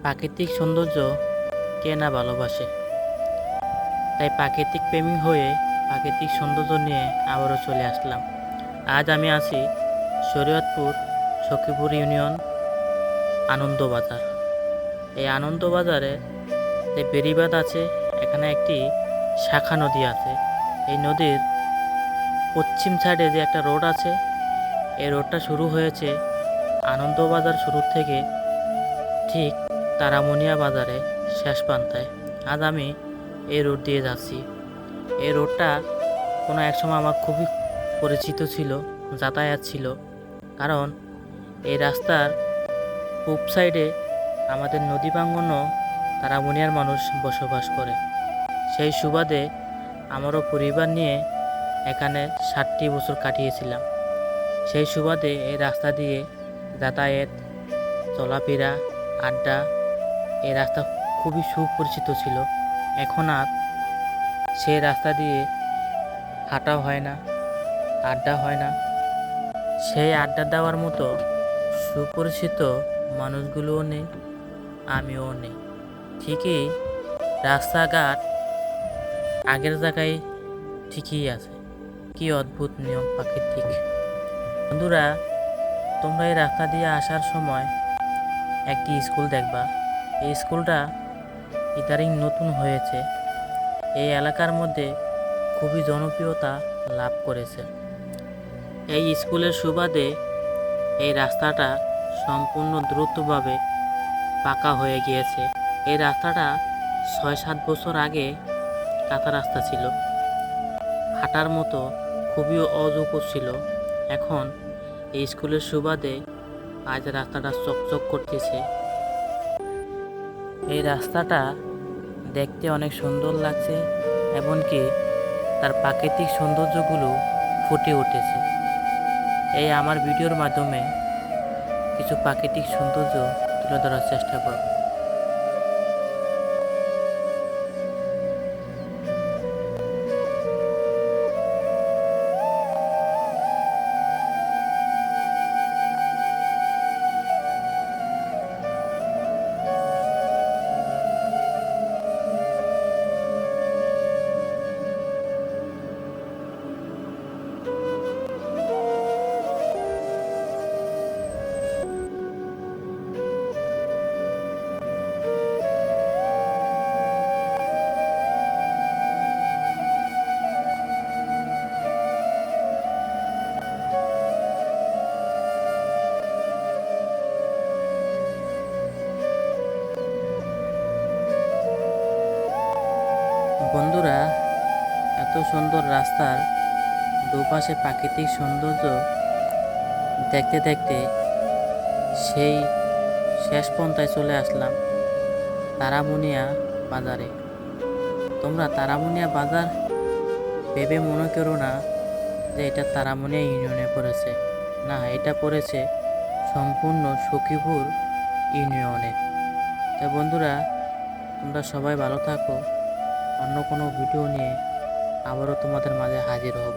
প্রাকৃতিক সৌন্দর্য কে না ভালোবাসে। তাই প্রাকৃতিক প্রেমী হয়ে প্রাকৃতিক সৌন্দর্য নিয়ে আবারও চলে আসলাম। আজ আমি আছি শরীয়তপুর সখীপুর ইউনিয়ন আনন্দবাজার। এই আনন্দবাজারে যে বেড়িবাঁধ আছে, এখানে একটি শাখা নদী আছে। এই নদীর পশ্চিম সাইডে যে একটা রোড আছে, এই রোডটা শুরু হয়েছে আনন্দবাজার শুরু থেকে ঠিক তারামুনিয়া বাজারে শেষ প্রান্তায়। আজ আমি এই রোড দিয়ে যাচ্ছি। এই রোডটা কোনো এক সময় আমার খুবই পরিচিত ছিল, যাতায়াত ছিল। কারণ এই রাস্তার পূব সাইডে আমাদের নদী প্রাঙ্গণও তারামুনিয়ার মানুষ বসবাস করে। সেই সুবাদে আমারও পরিবার নিয়ে এখানে 7টি বছর কাটিয়েছিলাম। সেই সুবাদে এই রাস্তা দিয়ে যাতায়াত, চলাফেরা, আড্ডা, এই রাস্তা খুবই সুপরিচিত ছিল। এখন আর সেই রাস্তা দিয়ে হাঁটাও হয় না, আড্ডা হয় না। সেই আড্ডা দেওয়ার মতো সুপরিচিত মানুষগুলোও নেই, আমিও নেই। ঠিকই রাস্তাঘাট আগের জায়গায় ঠিকই আছে। কি অদ্ভুত নিয়ম প্রাকৃতিক। বন্ধুরা, তোমরা এই রাস্তা দিয়ে আসার সময় একটি স্কুল দেখবা। এই স্কুলটা ইদারিং নতুন হয়েছে। এই এলাকার মধ্যে খুবই জনপ্রিয়তা লাভ করেছে। এই স্কুলের সুবাদে এই রাস্তাটা সম্পূর্ণ দ্রুতভাবে পাকা হয়ে গিয়েছে। এই রাস্তাটা 6-7 বছর আগে কাঁচা রাস্তা ছিল, হাঁটার মতো খুবই অযোগ্য ছিল। এখন এই স্কুলের সুবাদে আজ রাস্তাটা চকচক করতেছে। এই রাস্তাটা দেখতে অনেক সুন্দর লাগছে, এমনকি তার প্রাকৃতিক সৌন্দর্যগুলো ফুটে উঠেছে। এই আমার ভিডিওর মাধ্যমে কিছু প্রাকৃতিক সৌন্দর্য তুলে ধরার চেষ্টা করব। বন্ধুরা, এত সুন্দর রাস্তার দুপাশে প্রাকৃতিক সৌন্দর্য দেখতে দেখতে সেই শেষ পন্থায় চলে আসলাম, তারামুনিয়া বাজারে। তোমরা তারামুনিয়া বাজার ভেবে মনে করো না যে এটা তারামুনিয়া ইউনিয়নে পড়েছে। না, এটা পড়েছে সম্পূর্ণ সখীপুর ইউনিয়নে। তাই বন্ধুরা, তোমরা সবাই ভালো থাকো। অন্য কোনো ভিডিও নিয়ে আবারও তোমাদের মাঝে হাজির হব।